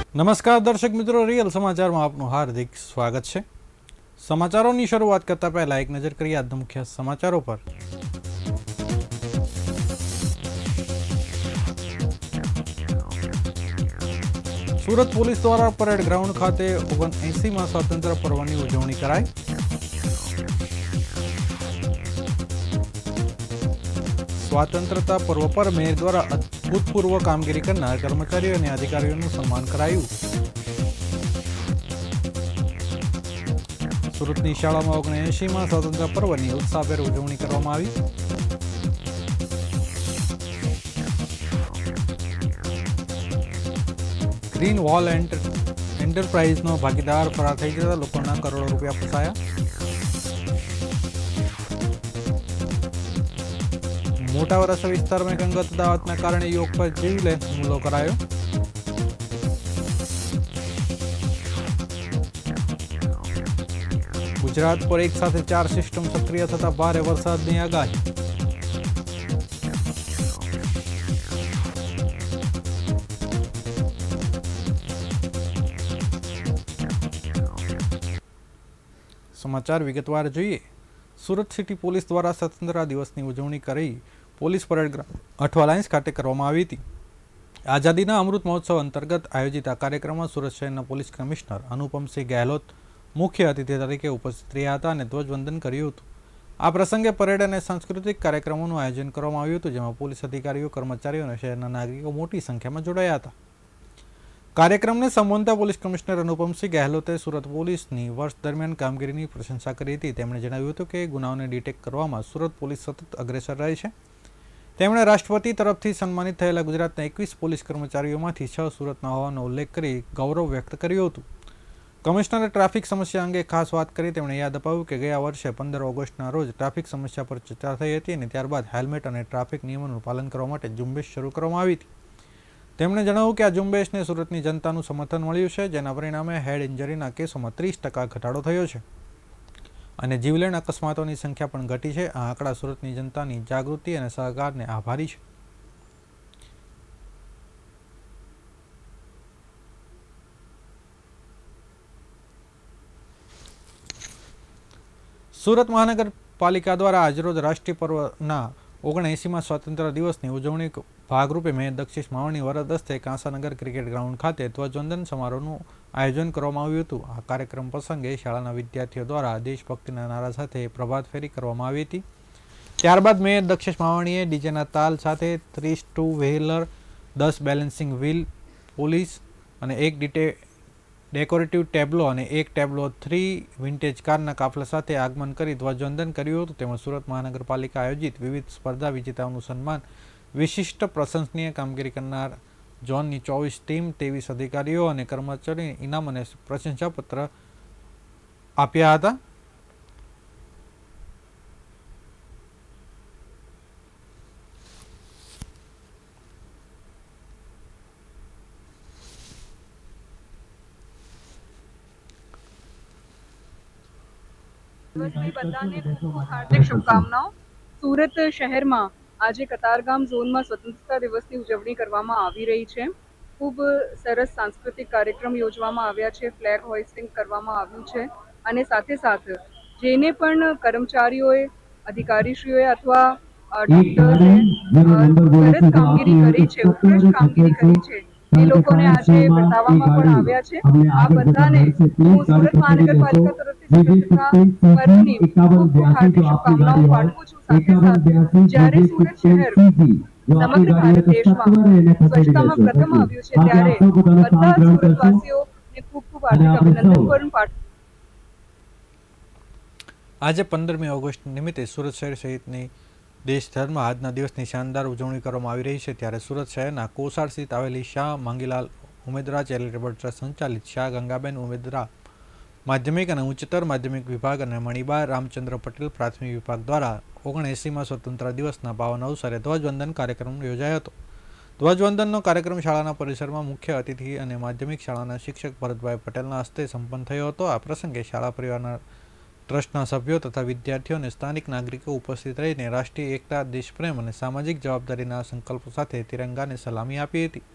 નમસ્કાર દર્શક મિત્રો, રિયલ સમાચારમાં આપનું હાર્દિક સ્વાગત છે। સમાચારોની શરૂઆત કરતા પહેલા એક નજર કરીએ આજના મુખ્ય સમાચારો પર। સુરત પોલીસ દ્વારા પરેડ ગ્રાઉન્ડ ખાતે 79માં સ્વાતંત્ર્ય પર્વની ઉજવણી કરાઈ। સ્વાતંત્રતા પર્વ પર મેયર દ્વારા અભૂતપૂર્વ કામગીરી કરનાર કર્મચારીઓ અને અધિકારીઓનું સન્માન કરાયું। સુરતની શાળામાં 79માં સ્વાતંત્ર્ય પર્વની ઉત્સાહભેર ઉજવણી કરવામાં આવી। ગ્રીન વોલ એન્ટરપ્રાઇઝનો ભાગીદાર ફરાર થઈ જતા લોકોના કરોડો રૂપિયા ફસાયા। મોટા વરાછા વિસ્તારમાં એક અંગત દાવતના કારણે યુવક પર જીવલેણ હુમલો કરાયો। ગુજરાત પર એક સાથે 4 સિસ્ટમ સક્રિય થતા ભારે વરસાદની આગાહી। સમાચાર વિગતવાર જોઈએ। સુરત સિટી પોલીસ દ્વારા સ્વતંત્રતા દિવસની ઉજવણી કરી પોલીસ પરેડ અઠવા લાઇન્સ ખાતે કરવામાં આવી હતી। આઝાદીના અમૃત મહોત્સવ અંતર્ગત આયોજિત આ કાર્યક્રમમાં સુરત શહેરના પોલીસ કમિશનર અનુપમસિંહ ગેહલોત મુખ્ય અતિથિ તરીકે ઉપસ્થિત રહ્યા હતા અને ધ્વજવંદન કર્યું હતું। આ પ્રસંગે પરેડ અને સાંસ્કૃતિક કાર્યક્રમોનું આયોજન કરવામાં આવ્યું હતું, જેમાં પોલીસ અધિકારીઓ, કર્મચારીઓ અને શહેરના નાગરિકો મોટી સંખ્યામાં જોડાયા હતા। કાર્યક્રમને સંબોધતા પોલીસ કમિશનર અનુપમસિંહ ગેહલોતે સુરત પોલીસની વર્ષ દરમિયાન કામગીરીની પ્રશંસા કરી હતી। તેમણે જણાવ્યું હતું કે ગુનાઓને ડિટેક્ટ કરવામાં સુરત પોલીસ સતત અગ્રેસર રહે છે। તેમણે રાષ્ટ્રપતિ તરફથી સન્માનિત થયેલા ગુજરાતના 21 પોલીસ કર્મચારીઓમાંથી 6 સુરતના હોવાનો ઉલ્લેખ કરી ગૌરવ વ્યક્ત કર્યું હતું। કમિશનરે ટ્રાફિક સમસ્યા અંગે ખાસ વાત કરી। તેમણે યાદ અપાવ્યું કે ગયા વર્ષે 15 ઓગસ્ટના રોજ ટ્રાફિક સમસ્યા પર ચર્ચા થઈ હતી અને ત્યારબાદ હેલ્મેટ અને ટ્રાફિક નિયમોનું પાલન કરવા માટે ઝુંબેશ શરૂ કરવામાં આવી હતી। તેમણે જણાવ્યું કે આ ઝુંબેશને સુરતની જનતાનું સમર્થન મળ્યું છે, જેના પરિણામે હેડ ઇન્જરીના કેસોમાં 30% ઘટાડો થયો છે અને જીવલેણ અકસ્માતોની સંખ્યા પણ ઘટી છે। આ આંકડા સુરતની જનતાની જાગૃતિ અને સહકારને આભારી છે। સુરત મહાનગરપાલિકા દ્વારા આજરોજ રાષ્ટ્રીય પર્વના 79માં સ્વાતંત્ર્ય દિવસની ઉજવણી ભાગરૂપે મેયર દક્ષિશ માવણી વરદ હસ્તે કાંસાનગર ક્રિકેટ ગ્રાઉન્ડ ખાતે ધ્વજવંદન સમારોહનું આયોજન કરવામાં આવ્યું હતું। આ કાર્યક્રમ પ્રસંગે શાળાના વિદ્યાર્થીઓ દ્વારા દેશભક્તિના નારા સાથે પ્રભાત ફેરી કરવામાં આવી હતી। ત્યારબાદ મેયર દક્ષિશ માવણીએ ડીજેના તાલ સાથે 30 two wheeler, 10 balancing wheel police અને 1 ડેકોરેટિવ ટેબ્લો અને 1 ટેબ્લો 3 વિન્ટેજ કારના કાફલા સાથે આગમન કરી ધ્વજવંદન કર્યું હતું। તેમજ સુરત મહાનગરપાલિકા આયોજિત વિવિધ સ્પર્ધા વિજેતાઓનું સન્માન, વિશિષ્ટ પ્રશંસનીય કામગીરી કરનાર ઝોનની 24 ટીમ, 23 અધિકારીઓ અને કર્મચારીઓને ઇનામ અને પ્રશંસાપત્ર આપ્યા હતા। બધાને ખૂબ હાર્દિક શુભકામનાઓ। સુરત શહેરમાં આજે કતારગામ ઝોનમાં સ્વતંત્રતા દિવસની ઉજવણી કરવામાં આવી રહી છે। ખૂબ સરસ સાંસ્કૃતિક કાર્યક્રમ યોજવામાં આવ્યા છે, ફ્લેગ હોઇસ્ટિંગ કરવામાં આવ્યું છે અને સાથે સાથે જેને પણ કર્મચારીઓએ, અધિકારીશ્રીઓએ અથવા ડોક્ટર્સે સરસ કામગીરી કરી છે, ઉત્કૃષ્ટ કામગીરી કરી છે, એ લોકોને આજે બતાવવામાં પણ આવ્યા છે। આ બધાને હું સુરત મહાનગરપાલિકા તરફથી સ્વતંત્રતા પર્વની ખૂબ હાર્દિક શુભકામનાઓ પાઠવું છું। સાથે સાથે જ્યારે સુરત શહેર સમગ્ર ભારત દેશમાં સ્વચ્છતામાં પ્રથમ આવ્યું છે, ત્યારે બધા સુરતવાસીઓને ખૂબ ખૂબ હાર્દિક અભિનંદન પણ પાઠવું। આજે 15મી ઓગસ્ટ નિમિત્તે સુરત શહેર સહિતની દેશભરમાં આજના દિવસની શાનદાર ઉજવણી કરવામાં આવી રહી છે। ત્યારે સુરત શહેરના કોસાડ સ્થિત આવેલી શાહ માંગીલાલ ઉમેદરા ચેરિટેબલ ટ્રસ્ટ સંચાલિત શાહ ગંગાબેન ઉમેદરા માધ્યમિક અને ઉચ્ચતર માધ્યમિક વિભાગ અને મણિબા રામચંદ્ર પટેલ પ્રાથમિક વિભાગ દ્વારા 79માં સ્વતંત્રતા દિવસના પાવન અવસરે ધ્વજવંદન કાર્યક્રમ યોજાયો હતો। ધ્વજવંદનનો કાર્યક્રમ શાળાના પરિસરમાં મુખ્ય અતિથિ અને માધ્યમિક શાળાના શિક્ષક ભરતભાઈ પટેલના હસ્તે સંપન્ન થયો હતો। આ પ્રસંગે શાળા પરિવારના ટ્રસ્ટના સભ્યો તથા વિદ્યાર્થીઓ અને સ્થાનિક નાગરિકો ઉપસ્થિત રહીને રાષ્ટ્રીય એકતા, દેશપ્રેમ અને સામાજિક જવાબદારીના સંકલ્પો સાથે તિરંગાને સલામી આપી હતી।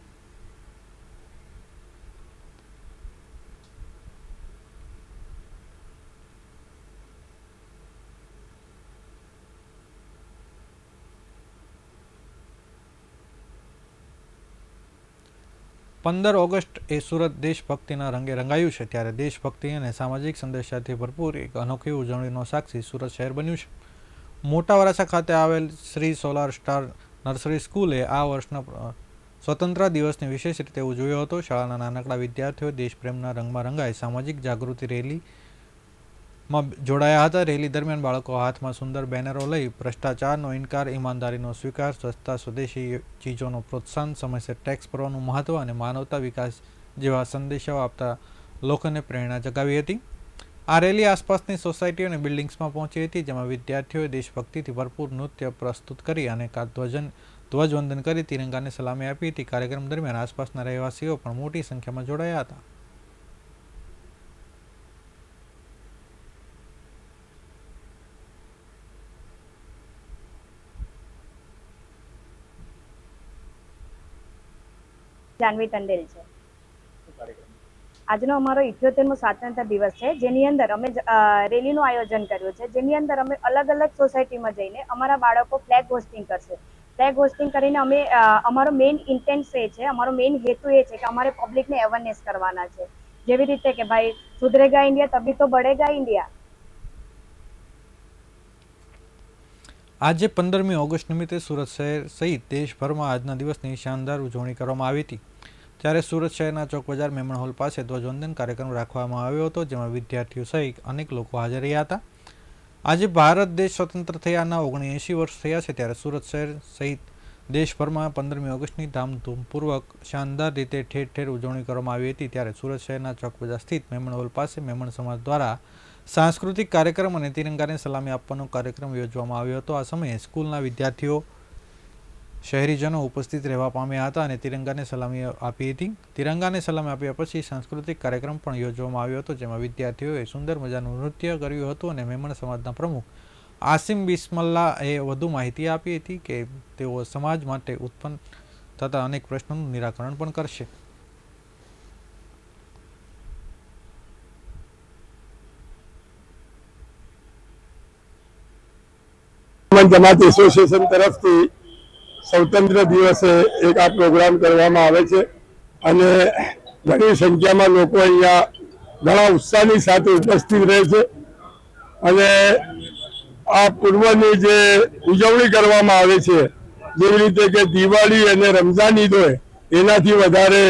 15 ઓગસ્ટ એ સુરત દેશભક્તિના રંગે રંગાયું છે, ત્યારે દેશભક્તિ અને સામાજિક સંદેશાથી ભરપૂર એક અનોખી ઉજવણીનો સાક્ષી સુરત શહેર બન્યું છે. મોટા વરાછા ખાતે આવેલ શ્રી સોલાર સ્ટાર નર્સરી સ્કૂલે આ વર્ષના સ્વતંત્રતા દિવસને વિશેષ રીતે ઉજવ્યો હતો. શાળાના નાનકડા વિદ્યાર્થીઓ દેશપ્રેમના રંગમાં રંગાઈ સામાજિક જાગૃતિ રેલીમાં જોડાયા હતા. રેલી દરમિયાન બાળકો હાથમાં સુંદર બેનરો લઈ ભ્રષ્ટાચારનો ઇનકાર, ઈમાનદારીનો સ્વીકાર, સ્વચ્છતા, સ્વદેશી ચીજોનો પ્રોત્સાહન, સમયસર ટેક્સ ભરવાનું મહત્વ અને માનવતા વિકાસ જેવા સંદેશાઓ આપતા લોકોને પ્રેરણા જગાવી હતી. આ રેલી આસપાસની સોસાયટીઓ અને બિલ્ડિંગ્સમાં પહોંચી હતી, જેમાં વિદ્યાર્થીઓએ દેશભક્તિથી ભરપૂર નૃત્ય પ્રસ્તુત કરી અને ધ્વજવંદન કરી તિરંગાને સલામી આપી હતી. કાર્યક્રમ દરમિયાન આસપાસના રહેવાસીઓ પણ મોટી સંખ્યામાં જોડાયા હતા. જાનવી ટંડેલ છે. આજનો અમારો 78મો સ્વાતંત્ર્ય દિવસ છે, જેની અંદર અમે રેલીનું આયોજન કર્યું છે, જેની અંદર અમે અલગ અલગ સોસાયટીમાં જઈને અમારા બાળકો ફ્લેગ હોસ્ટિંગ કરશે. ફ્લેગ હોસ્ટિંગ કરીને અમે અમારો મેઇન ઇન્ટેન્ટ એ છે, અમારો મેઇન હેતુ એ છે કે અમારે પબ્લિકને અવેરનેસ કરવાના છે. જેવી રીતે કે ભાઈ સુધરેગા ઇન્ડિયા તभी તો बढ़ेगा ઇન્ડિયા. આજે 15મી ઓગસ્ટ નિમિત્તે સુરત શહેર સહિત દેશભરમાં આજના દિવસની શાનદાર ઉજવણી કરવામાં આવી હતી. ત્યારે સુરત શહેરના ચોક બજાર મેમણ હોલ પાસે ધ્વજવંદન કાર્યક્રમ રાખવામાં આવ્યો હતો, જેમાં વિદ્યાર્થીઓ સહિત અનેક લોકો હાજર રહ્યા હતા. આજે ભારત દેશ સ્વતંત્ર થયાના 79 વર્ષ થયા છે, ત્યારે સુરત શહેર સહિત દેશભરમાં 15મી ઓગસ્ટની ધામધૂમપૂર્વક શાનદાર રીતે ઠેર ઠેર ઉજવણી કરવામાં આવી હતી. ત્યારે સુરત શહેરના ચોક બજાર સ્થિત મેમણ હોલ પાસે મેમણ સમાજ દ્વારા સાંસ્કૃતિક કાર્યક્રમ અને તિરંગાને સલામી આપવાનો કાર્યક્રમ યોજવામાં આવ્યો હતો. આ સમયે સ્કૂલના વિદ્યાર્થીઓ, શહેરીજનો ઉપસ્થિત રહેવા પામ્યા હતા અને તિરંગાને સલામી આપી હતી. તિરંગાને સલામી આપ્યા પછી સાંસ્કૃતિક કાર્યક્રમ પણ યોજવામાં આવ્યો હતો, જેમાં વિદ્યાર્થીઓએ સુંદર મજાનું નૃત્ય કર્યું હતું અને મેમણ સમાજના પ્રમુખ આસિમ બિસ્મલ્લાએ વધુ માહિતી આપી હતી કે તેઓ સમાજ માટે ઉત્પન્ન થતા અનેક પ્રશ્નોનું નિરાકરણ પણ કરશે. જમાત એસોસિએશન તરફથી સ્વતંત્ર દિવસે એક આ પ્રોગ્રામ કરવામાં આવે છે અને ઘણી સંખ્યામાં લોકો અહીંયા ઘણા ઉત્સાહની સાથે ઉપસ્થિત રહે છે અને આ પૂર્વની જે ઉજવણી કરવામાં આવે છે, જેવી રીતે કે દિવાળી અને રમઝાન ઈદ હોય, એનાથી વધારે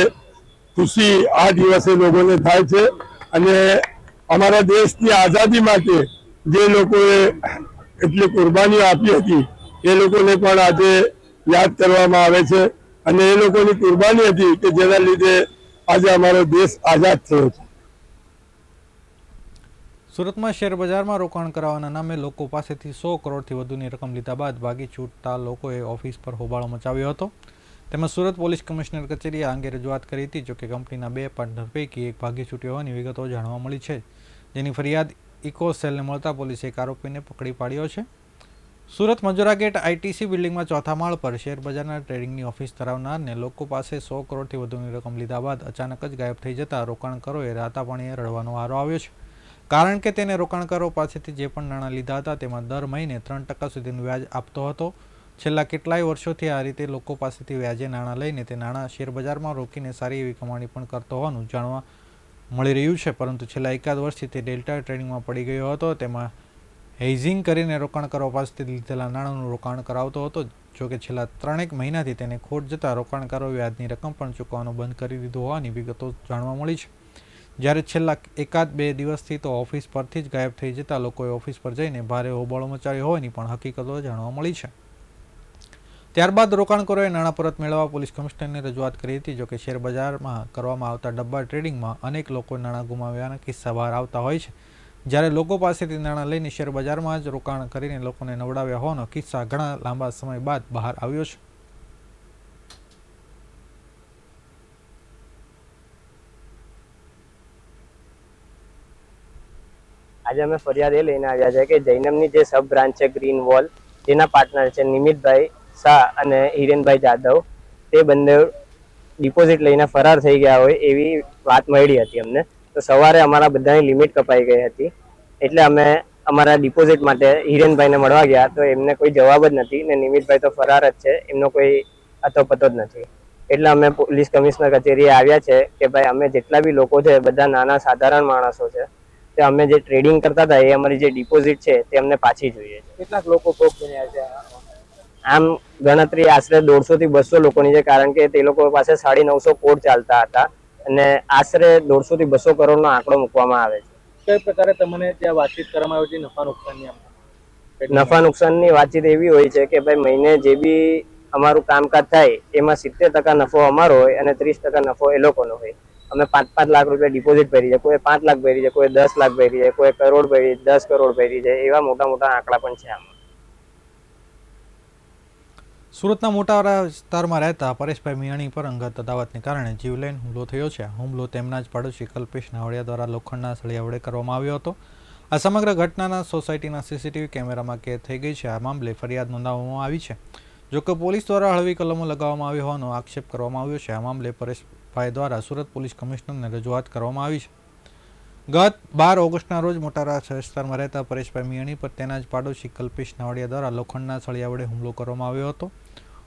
ખુશી આ દિવસે લોકોને થાય છે. અને અમારા દેશની આઝાદી માટે જે લોકોએ એટલી કુરબાનીઓ આપી હતી, એ લોકોને પણ આજે યાદ કરવામાં આવે છે અને એ લોકોની કુરબાની હતી કે જેના લીધે આજે અમારો દેશ આઝાદ થયો છે. સુરતમાં શેર બજારમાં રોકાણ કરાવવાના નામે લોકો પાસેથી 100 કરોડથી વધુની રકમ લીધા બાદ ભાગી છૂટતા લોકોએ ઓફિસ પર હોબાળો મચાવ્યો હતો. તેમાં સુરત પોલીસ કમિશનર કચેરીએ આ અંગે રજૂઆત કરી હતી. જોકે કંપનીના 2 પાર્ટનર પૈકી એક ભાગી છૂટ્યો હોવાની વિગતો જાણવા મળી છે, જેની ફરિયાદ ઇકો સેલને મળતા પોલીસે એક આરોપીને પકડી પાડ્યો છે. સુરત મજોરા ગેટ આઈટીસી બિલ્ડિંગમાં ચોથા માળ પર શેર બજારના ટ્રેડિંગની ઓફિસ ધરાવનારને લોકો પાસે 100 કરોડથી વધુની રકમ લીધા બાદ અચાનક જ ગાયબ થઈ જતા રોકાણકારોએ રાતા પાણીએ રડવાનો વારો આવ્યો છે. કારણ કે તેને રોકાણકારો પાસેથી જે પણ નાણાં લીધા હતા તેમાં દર મહિને 3% સુધીનું વ્યાજ આપતો હતો. છેલ્લા કેટલાય વર્ષોથી આ રીતે લોકો પાસેથી વ્યાજે નાણાં લઈને તે નાણાં શેરબજારમાં રોકીને સારી એવી કમાણી પણ કરતો હોવાનું જાણવા મળી રહ્યું છે. પરંતુ છેલ્લા એકાદ વર્ષથી તે ડેલ્ટા ટ્રેડિંગમાં પડી ગયો હતો. તેમાં હેઝિંગ કરીને રોકાણકારો પાસેથી લીધેલા નાણાંનું રોકાણ કરાવતો હતો. જોકે છેલ્લા 3 મહિનાથી તેને ખોટ જતાં રોકાણકારો વ્યાજની રકમ પણ ચૂકવવાનું બંધ કરી દીધું હોવાની વિગતો જાણવા મળી છે. જ્યારે છેલ્લા 1-2 દિવસથી તો ઓફિસ પરથી જ ગાયબ થઈ જતા લોકોએ ઓફિસ પર જઈને ભારે હોબાળો મચાવ્યો હોવાની પણ હકીકતો જાણવા મળી છે. ત્યારબાદ રોકાણકારોએ નાણાં પરત મેળવવા પોલીસ કમિશનરને રજૂઆત કરી હતી. જોકે શેરબજારમાં કરવામાં આવતા ડબ્બા ટ્રેડિંગમાં અનેક લોકો નાણાં ગુમાવ્યાના કિસ્સા બહાર આવતા હોય છે. જ્યારે લોકો પાસેથી નાણાં લઈને શેરબજારમાં જ રોકાણ કરીને લોકોને નવડાવ્યા હોવાનો કિસ્સા ઘણા લાંબા સમય બાદ બહાર આવ્યો છે. આજે અમે ફરિયાદ એ લઈને આવ્યા છે કે જૈનમની જે સબ બ્રાન્ચ છે ગ્રીન વોલ, જેના પાર્ટનર છે નિમિતભાઈ શાહ અને હિરેનભાઈ જાદવ, તે બંને ડિપોઝિટ લઈને ફરાર થઈ ગયા હોય એવી વાત મળી હતી અમને. તો સવારે અમારા બધાની લિમિટ કપાઈ ગઈ હતી, એટલે અમે અમારા ડિપોઝિટ માટે હિરેનભાઈને મળવા ગયા તો એમને કોઈ જવાબ જ નથી ને નિમિતભાઈ તો ફરાર જ છે, એમનો કોઈ અતો પતો જ નથી. એટલે અમે પોલીસ કમિશનર કચેરીએ આવ્યા છે કે ભાઈ અમે જેટલા બી લોકો છે બધા નાના સાધારણ માણસો છે, તે અમે જે ટ્રેડિંગ કરતા હતા એ અમારી જે ડિપોઝિટ છે તે અમને પાછી જોઈએ છે. કેટલાક લોકો ભોગ બન્યા છે? આમ ગણતરી આશરે 150 થી 200 લોકોની છે, કારણ કે તે લોકો પાસે 950 કોડ ચાલતા હતા અને આશરે 150 થી 200 કરોડનો આંકડો મૂકવામાં આવે છે. કઈ પ્રકારે તમને ત્યાં વાતચીત કરવામાં આવી છે નફા નુકસાનની? નફા નુકસાનની વાતચીત એવી હોય છે કે ભાઈ મહિને જે બી અમારું કામકાજ થાય એમાં 70% નફો અમારો હોય અને 30% નફો એ લોકોનો હોય. અમે 5-5 લાખ રૂપિયા ડિપોઝિટ ભરી છે, કોઈ 5 લાખ ભરી છે, કોઈ 10 લાખ ભરી છે, કોઈ કરોડ ભરી, 10 કરોડ ભરી છે, એવા મોટા મોટા આંકડા પણ છે આમાં. સુરતના મોટાવાડા વિસ્તારમાં રહેતા પરેશભાઈ મિયાણી પર અંગત અદાવતને કારણે જીવલેણ હુમલો થયો છે. હુમલો તેમના જ પાડોશી કલ્પેશ નાવડિયા દ્વારા લોખંડના સળિયા વડે કરવામાં આવ્યો હતો. આ સમગ્ર ઘટનાના સોસાયટીના સીસીટીવી કેમેરામાં કેદ થઈ ગઈ છે. આ મામલે ફરિયાદ નોંધાવવામાં આવી છે. જોકે પોલીસ દ્વારા હળવી કલમો લગાવવામાં આવી હોવાનો આક્ષેપ કરવામાં આવ્યો છે. આ મામલે પરેશભાઈ દ્વારા સુરત પોલીસ કમિશનરને રજૂઆત કરવામાં આવી છે. ગત 12 ઓગસ્ટના રોજ મોટાવાડા વિસ્તારમાં રહેતા પરેશભાઈ મિયાણી પર તેના જ પાડોશી કલ્પેશ નાવડિયા દ્વારા લોખંડના સળિયા વડે હુમલો કરવામાં આવ્યો હતો.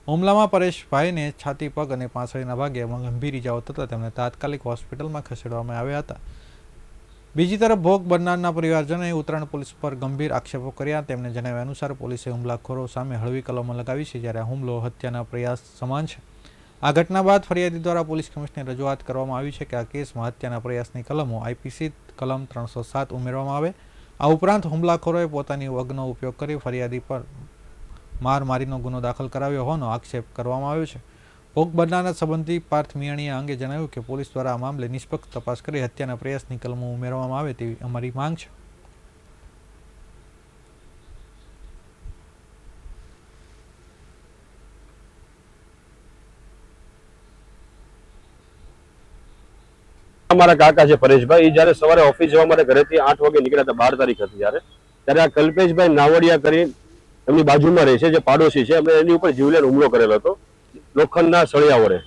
હુમલામાં પરેશભાઈને છાતી, પગ અને પાંસળીના ભાગે ગંભીર ઇજાઓ થતાં તેમને તાત્કાલિક હોસ્પિટલમાં ખસેડવામાં આવ્યા હતા. બીજી તરફ ભોગ બનનારના પરિવારજનોએ ઉત્તરાયણ પોલીસ પર ગંભીર આક્ષેપો કર્યા. તેમણે જણાવ્યા અનુસાર પોલીસે હુમલાખોરો સામે હળવી કલમો લગાવી છે, જ્યારે હુમલો હત્યાના પ્રયાસ સમાન છે. આ ઘટના બાદ ફરિયાદી દ્વારા પોલીસ કમિશનરને રજૂઆત કરવામાં આવી છે કે આ કેસમાં હત્યાના પ્રયાસની કલમો આઈપીસી કલમ 307 ઉમેરવામાં આવે. આ ઉપરાંત હુમલાખોરોએ પોતાની વગનો ઉપયોગ કરી ફરિયાદી પર મારીનો ગુનો દાખલ કરાવ્યો હોવાનો આક્ષેપ કરવામાં આવ્યો છે. ભોગ બનનારના સંબંધી પાર્થ મિયાણીએ આ અંગે જણાવ્યું કે પોલીસ દ્વારા આ મામલે નિષ્પક્ષ તપાસ કરી હત્યાના પ્રયાસની કલમો ઉમેરવામાં આવે તેવી અમારી માંગ છે. અમારા કાકા છે પરેશભાઈ, એ જયારે સવારે ઓફિસ જવા માટે ઘરેથી 8 વાગે નીકળ્યા હતા, 12 તારીખ હતી ત્યારે આ કલ્પેશભાઈ નાવડિયા કરી એમની બાજુમાં રહે છે, જે પાડોશી છે, એમને એની ઉપર જીવલેણ હુમલો કરેલો હતો લોખંડના સળિયા વડે.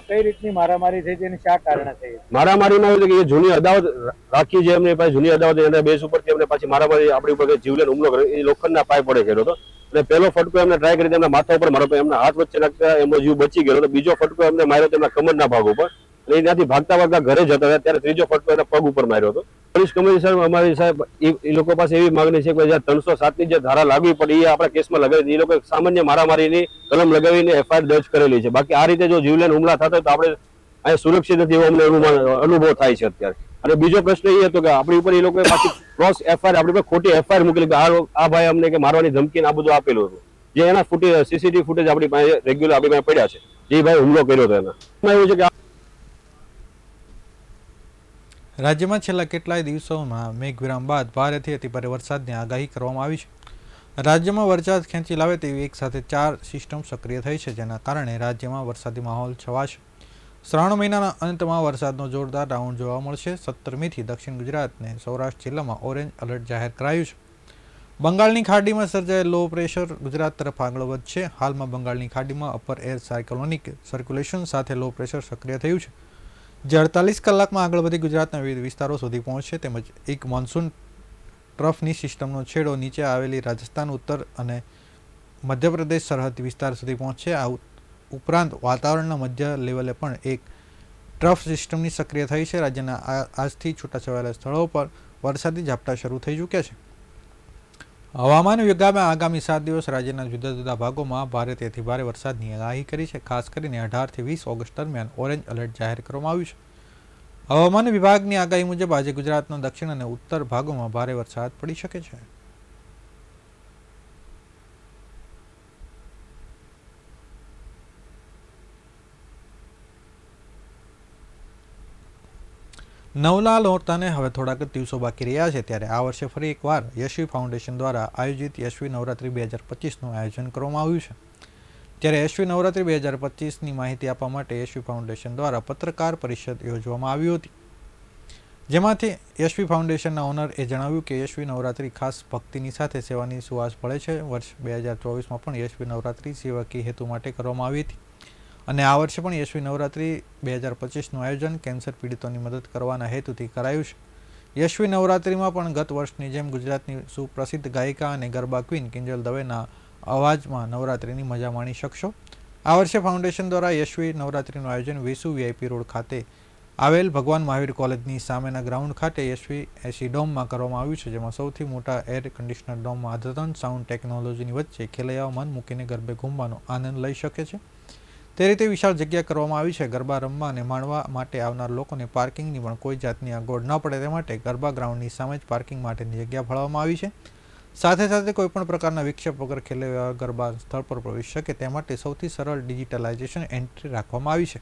કઈ રીતની મારામારી થઈ છે અને શા કારણે થઈ? મારામારીમાં એવું છે કે એ જૂની અદાવત રાખી છે એમની પાસે, જૂની અદાવત એના બેસ ઉપરથી એમને પાછી મારામારી આપણી ઉપર જીવલેણ હુમલો કર્યો. એ લોખંડના પાઇપ વડે કર્યો હતો અને પહેલો ફટકો એમને ટ્રાય કરી એમના માથા ઉપર માર્યો, એમના હાથ વચ્ચે નાખતા એમનો જીવ બચી ગયો હતો. બીજો ફટકો એમને માર્યો એમના કમરના ભાગ ઉપર, અને ત્યાંથી ભાગતા ઘરે જતા હતા ત્યારે ત્રીજો ફટકો એના પગ ઉપર માર્યો હતો. પોલીસ કમિશનર અમારી સાહેબ એ લોકો પાસે એવી માંગણી છે કે 307ની જે ધારા લાગવી પડે એ આપણા કેસમાં લગાવી. એ લોકો સામાન્ય મારામારીની કલમ લગાવીને એફઆઈઆર દર્જ કરેલી છે. બાકી આ રીતે જો જીવલેણ હુમલા થતા તો આપણે અહીંયા સુરક્ષિત નથી એવો અમને અનુભવ થાય છે અત્યારે. અને બીજો પ્રશ્ન એ હતો કે આપણી ઉપર એ લોકોએ પાછી ક્રોસ એફઆઈઆર આપણી ઉપર ખોટી એફઆઈઆર મૂકેલી કે આ ભાઈ અમને કે મારવાની ધમકી આ બધું આપેલું હતું, જે એના સીસીટીવી ફૂટેજ આપણી પાસે રેગ્યુલર આપણી પાસે પડ્યા છે, જે ભાઈ હુમલો કર્યો હતો એના એવું છે કે રાજ્યમાં છેલ્લા કેટલાય દિવસોમાં મેઘવિરામ બાદ ભારેથી અતિભારે વરસાદની આગાહી કરવામાં આવી છે. રાજ્યમાં વરસાદ ખેંચી લાવે તેવી એક સાથે 4 સિસ્ટમ સક્રિય થઈ છે, જેના કારણે રાજ્યમાં વરસાદી માહોલ છવાશે. શ્રાવણ મહિનાના અંતમાં વરસાદનો જોરદાર રાઉન્ડ જોવા મળશે. 17મીથી દક્ષિણ ગુજરાત અને સૌરાષ્ટ્ર જિલ્લામાં ઓરેન્જ એલર્ટ જાહેર કરાયું છે. બંગાળની ખાડીમાં સર્જાયેલ લો પ્રેશર ગુજરાત તરફ આગળ વધશે. હાલમાં બંગાળની ખાડીમાં અપર એર સાયક્લોનિક સર્ક્યુલેશન સાથે લો પ્રેશર સક્રિય થયું છે, જે 48 કલાકમાં આગળ વધી ગુજરાતના વિવિધ વિસ્તારો સુધી પહોંચશે. તેમજ એક મોન્સૂન ટ્રફની સિસ્ટમનો છેડો નીચે આવેલી રાજસ્થાન, ઉત્તર અને મધ્યપ્રદેશ સરહદી વિસ્તાર સુધી પહોંચશે. આ ઉપરાંત વાતાવરણના મધ્ય લેવલે પણ એક ટ્રફ સિસ્ટમની સક્રિય થઈ છે. રાજ્યના આજથી છૂટાછવાયેલા સ્થળો પર વરસાદી ઝાપટા શરૂ થઈ ચૂક્યા છે. હવામાન વિભાગે આગામી 7 દિવસ રાજ્યના જુદા જુદા ભાગોમાં ભારેથી અતિભારે વરસાદની આગાહી કરી છે. ખાસ કરીને 18 થી 20 ઓગસ્ટ દરમિયાન ઓરેન્જ એલર્ટ જાહેર કરવામાં આવ્યું છે. હવામાન વિભાગની આગાહી મુજબ આજે ગુજરાતના દક્ષિણ અને ઉત્તર ભાગોમાં ભારે વરસાદ પડી શકે છે. નવલા નોરતાને હવે થોડાક જ દિવસો બાકી રહ્યા છે, ત્યારે આ વર્ષે ફરી એકવાર યશવી ફાઉન્ડેશન દ્વારા આયોજિત યશવી નવરાત્રી 2025નું આયોજન કરવામાં આવ્યું છે. ત્યારે યશવી નવરાત્રી 2025ની માહિતી આપવા માટે યશવી ફાઉન્ડેશન દ્વારા પત્રકાર પરિષદ યોજવામાં આવી હતી, જેમાંથી યશવી ફાઉન્ડેશનના ઓનર એ જણાવ્યું કે યશવી નવરાત્રી ખાસ ભક્તિની સાથે સેવાની સુવાસ પડે છે. વર્ષ 2024માં પણ યશવી નવરાત્રી સેવાકીય હેતુ માટે કરવામાં આવી હતી અને આ વર્ષે પણ યશવી નવરાત્રી 2025નું આયોજન કેન્સર પીડિતોની મદદ કરવાના હેતુથી કરાયું છે. યશવી નવરાત્રીમાં પણ ગત વર્ષની જેમ ગુજરાતની સુપ્રસિદ્ધ ગાયિકા અને ગરબા ક્વીન કિંજલ દવેના અવાજમાં નવરાત્રિની મજા માણી શકશો. આ વર્ષે ફાઉન્ડેશન દ્વારા યશવી નવરાત્રિનું આયોજન વેસુ વીઆઈપી રોડ ખાતે આવેલ ભગવાન મહાવીર કોલેજની સામેના ગ્રાઉન્ડ ખાતે યશવી એસી ડોમમાં કરવામાં આવ્યું છે, જેમાં સૌથી મોટા એર કન્ડિશનર ડોમમાં અદ્યતન સાઉન્ડ ટેકનોલોજીની વચ્ચે ખેલૈયાઓ મન મૂકીને ગરબે ઘૂમવાનો આનંદ લઈ શકે છે. તે રીતે વિશાળ જગ્યા કરવામાં આવી છે. ગરબા રમવા અને માણવા માટે આવનાર લોકોને પાર્કિંગની પણ કોઈ જાતની અગવડ ન પડે તે માટે ગરબા ગ્રાઉન્ડની સામે જ પાર્કિંગ માટેની જગ્યા ફાળવવામાં આવી છે. સાથે સાથે કોઈપણ પ્રકારના વિક્ષેપ વગર ખેલૈયાઓ ગરબા સ્થળ પર પ્રવેશી શકે તે માટે સૌથી સરળ ડિજિટલાઇઝેશન એન્ટ્રી રાખવામાં આવી છે.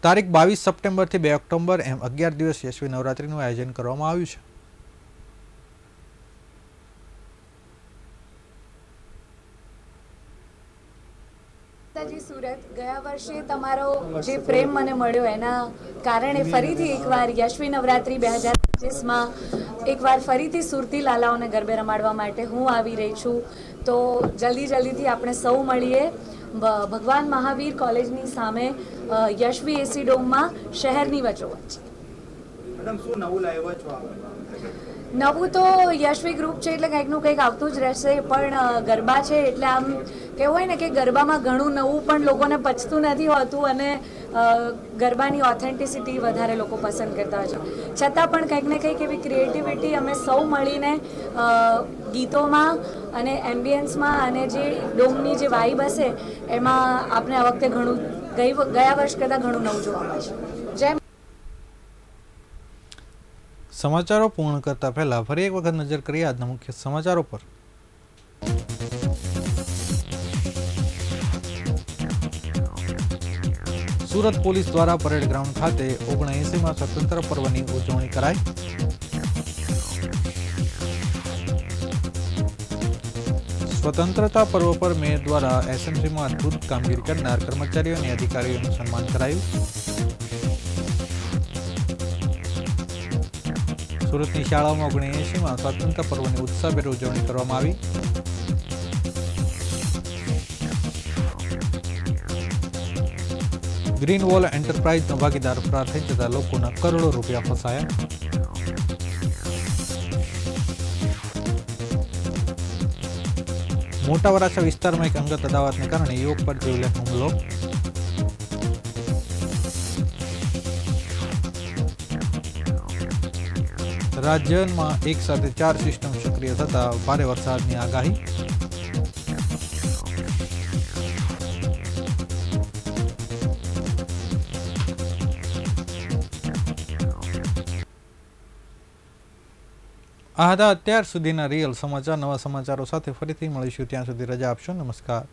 તારીખ 22 સપ્ટેમ્બરથી 2 ઓક્ટોબર એમ 11 દિવસ યશવી નવરાત્રિનું આયોજન કરવામાં આવ્યું છે. સુરત ગયા વર્ષે તમારો જે પ્રેમ મને મળ્યો એના કારણે ફરીથી એકવાર યશવી નવરાત્રી 2025માં એકવાર ફરીથી સુરતી લાલાઓને ગરબે રમાડવા માટે હું આવી રહી છું. તો જલ્દીથી આપણે સૌ મળીએ ભગવાન મહાવીર કોલેજની સામે યશવી એસી ડોમમાં શહેરની વચ્ચોવચ્ચ. નવું તો યશવી ગ્રુપ છે એટલે કંઈકનું કંઈક આવતું જ રહેશે, પણ ગરબા છે એટલે આમ કેવું હોય ને કે ગરબામાં ઘણું નવું પણ લોકોને પચતું નથી હોતું અને ગરબાની ઓથેન્ટિસિટી વધારે લોકો પસંદ કરતા હોય છે. છતાં પણ કંઈક ને કંઈક એવી ક્રિએટિવિટી અમે સૌ મળીને ગીતોમાં અને એમ્બિયન્સમાં અને જે ડોમની જે વાઇબ હશે એમાં આપણે આ વખતે ઘણું ગયા વર્ષ કરતાં ઘણું નવું જોવા મળશે. જય. સમાચારો પૂર્ણ કરતા પહેલા ફરી એક વખત નજર કરીએ આજના મુખ્ય સમાચારો પર. સુરત પોલીસ દ્વારા પરેડ ગ્રાઉન્ડ ખાતે 79માં સ્વતંત્ર પર્વની ઉજવણી કરાઈ. સ્વતંત્રતા પર્વ પર મેયર દ્વારા એસએમસીમાં અદ્ભુત કામગીરી કરનાર કર્મચારીઓ અને અધિકારીઓનું સન્માન કરાયું. સુરતની શાળાઓમાં 79માં સ્વાતંત્ર્ય પર્વની ઉત્સાહભેર ઉજવણી કરવામાં આવી. ગ્રીન વોલ એન્ટરપ્રાઇઝનો ભાગીદાર ફરાર થઈ જતા લોકોના કરોડો રૂપિયા ફસાયા. મોટા વરાછા વિસ્તારમાં એક અંગત અદાવતને કારણે યુવક પર જીવલેણ હુમલો. રાજ્યમાં એક સાથે 4 સિસ્ટમ સક્રિય થતા ભારે વરસાદની આગાહી. આ હતા અત્યાર સુધીના રિયલ સમાચાર. નવા સમાચારો સાથે ફરીથી મળીશું. ત્યાં સુધી રજા આપશો. નમસ્કાર.